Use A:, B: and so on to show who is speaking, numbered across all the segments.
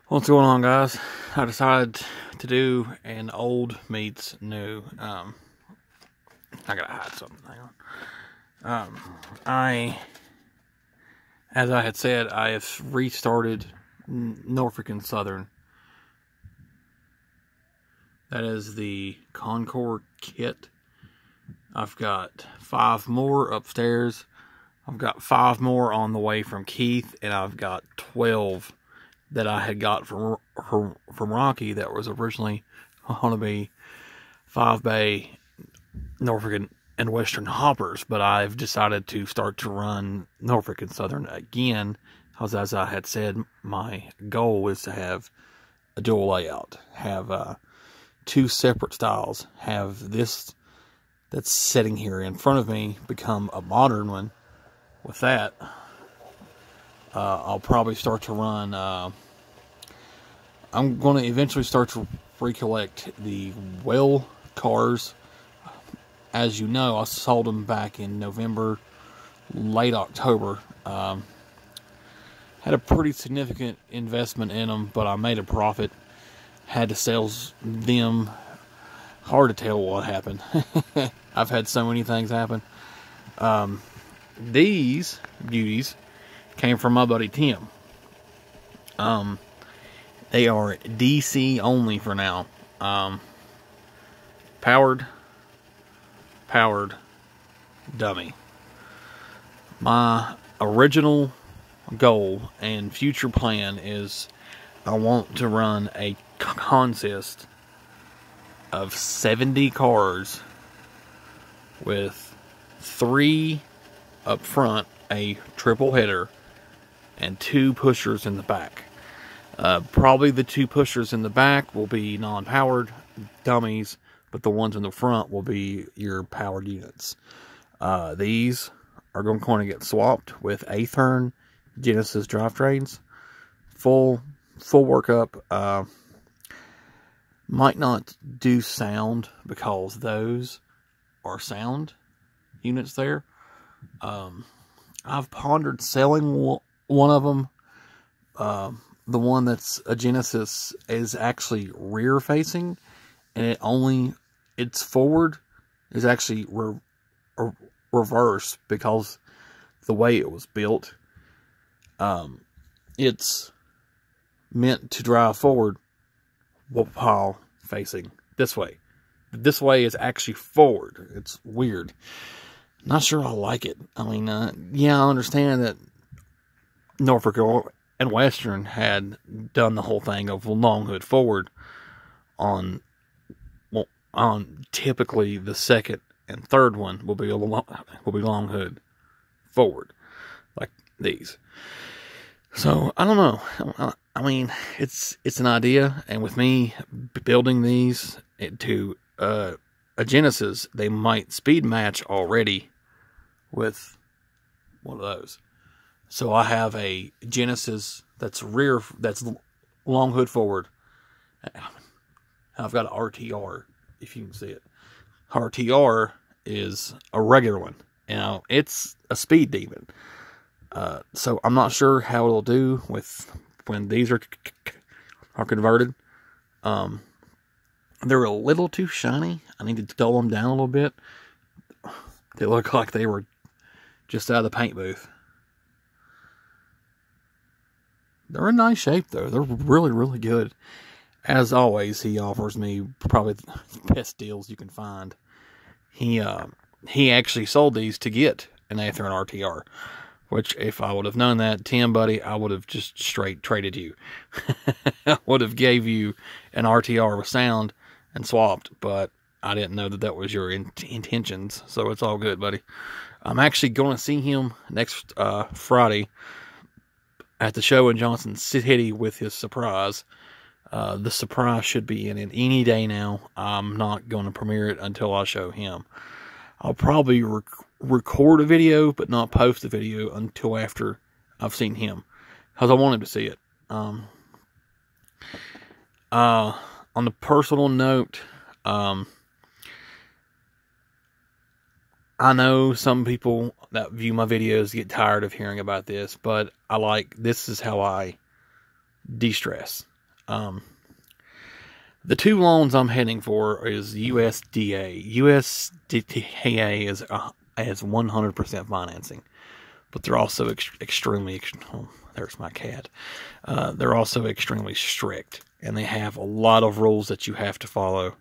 A: What's going on, guys? I decided to do an old meets new. I gotta hide something. Hang on. As I had said, I have restarted Norfolk and Southern. That is the Concord kit. I've got 5 more upstairs. I've got 5 more on the way from Keith, and I've got 12 that I had got from Rocky that was originally going to be 5-bay Norfolk and Western hoppers, but I've decided to start to run Norfolk and Southern again, because as I had said, my goal is to have a dual layout, have 2 separate styles, have this that's sitting here in front of me become a modern one. With that, I'll probably start to run, I'm going to eventually start to recollect the well cars. As you know, I sold them back in November, late October. Had a pretty significant investment in them, but I made a profit. Had to sell them. Hard to tell what happened. I've had so many things happen. These beauties came from my buddy Tim. They are DC only for now. Powered, dummy. My original goal and future plan is I want to run a contest of 70 cars with 3 up front, a triple header, and 2 pushers in the back. Probably the 2 pushers in the back will be non-powered dummies, but the ones in the front will be your powered units. These are going to get swapped with Athearn Genesis drivetrains. Full workup. Might not do sound because those are sound units there. I've pondered selling one of them. The one that's a Genesis is actually rear facing, and its forward is actually reverse because the way it was built. It's meant to drive forward while facing this way. This way is actually forward. It's weird. Not sure I like it. I mean, yeah, I understand that Norfolk and Western had done the whole thing of long hood forward on typically the second and third one will be long hood forward, like these. So I don't know. I mean, it's an idea, and with me building these to a Genesis, they might speed match already with one of those. So I have a Genesis that's long hood forward. I've got an RTR, if you can see it. RTR is a regular one. You know, it's a speed demon. So I'm not sure how it'll do with when these are converted. They're a little too shiny. I need to dull them down a little bit. They look like they were just out of the paint booth. They're in nice shape, though. They're really, really good. As always, he offers me probably the best deals you can find. He actually sold these to get an Athearn RTR, which if I would have known that, Tim, buddy, I would have just straight traded you. I would have gave you an RTR with sound and swapped, but I didn't know that was your intentions, so it's all good, buddy. I'm actually going to see him next Friday at the show in Johnson City with his surprise. The surprise should be in it any day now. I'm not going to premiere it until I show him. I'll probably record a video, but not post the video until after I've seen him, because I want him to see it. On the personal note, I know some people that view my videos get tired of hearing about this, but this is how I de-stress. The two loans I'm heading for is USDA. USDA has 100% financing, but they're also extremely. Oh, there's my cat. They're also extremely strict, and they have a lot of rules that you have to follow.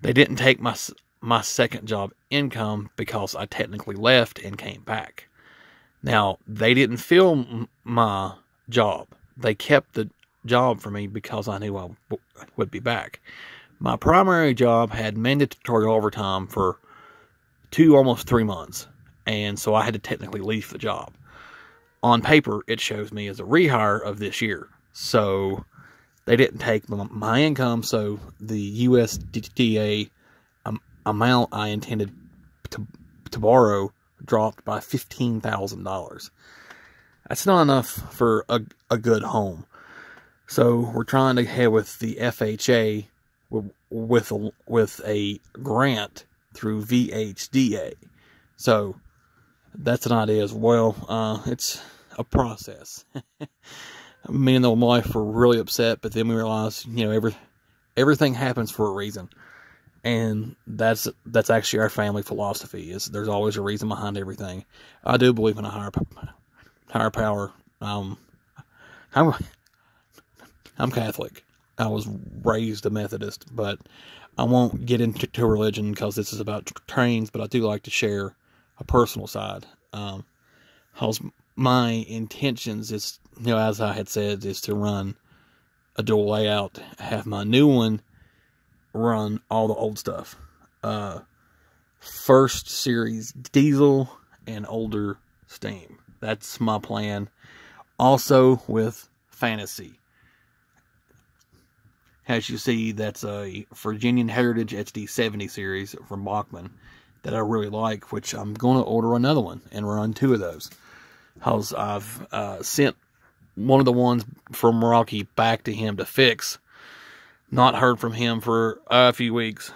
A: They didn't take my second job income because I technically left and came back. Now, they didn't fill my job. They kept the job for me because I knew I would be back. My primary job had mandatory overtime for almost 3 months, and so I had to technically leave the job. On paper, it shows me as a rehire of this year. So they didn't take my income, so the USDA amount I intended to borrow dropped by $15,000. That's not enough for a good home. So we're trying to head with the FHA with a grant through VHDA. So that's an idea as well. It's a process. Me and the wife were really upset, but then we realized, everything happens for a reason. And that's actually our family philosophy, is there's always a reason behind everything. I do believe in a higher power. I'm Catholic. I was raised a Methodist, but I won't get into religion because this is about trains, but I do like to share a personal side. Because my intentions is, as I had said, is to run a dual layout, have my new one run all the old stuff. First series diesel and older steam. That's my plan. Also with fantasy. As you see, that's a Virginian Heritage HD70 series from Bachman that I really like, which I'm going to order another one and run 2 of those. Because I've sent one of the ones from Rocky back to him to fix. Not heard from him for a few weeks,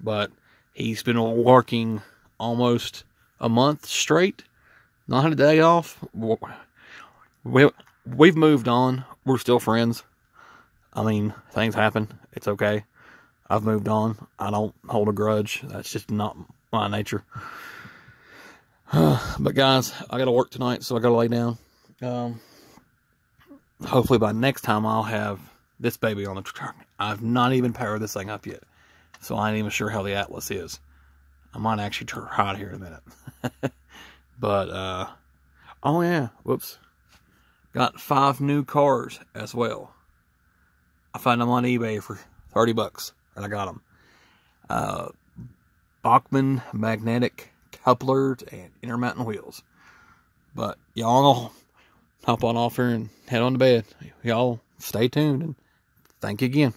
A: but he's been working almost a month straight. Not had a day off. We've moved on. We're still friends. I mean, things happen. It's okay. I've moved on. I don't hold a grudge. That's just not my nature. But guys, I gotta work tonight, so I gotta lay down. Hopefully by next time I'll have this baby on the truck. I've not even powered this thing up yet, so I ain't even sure how the Atlas is. I might actually try it here in a minute. But, oh yeah, whoops. Got 5 new cars as well. I found them on eBay for $30, and I got them. Bachman magnetic couplers and intermountain wheels. But y'all hop on off here and head on to bed. Y'all stay tuned, and thank you again.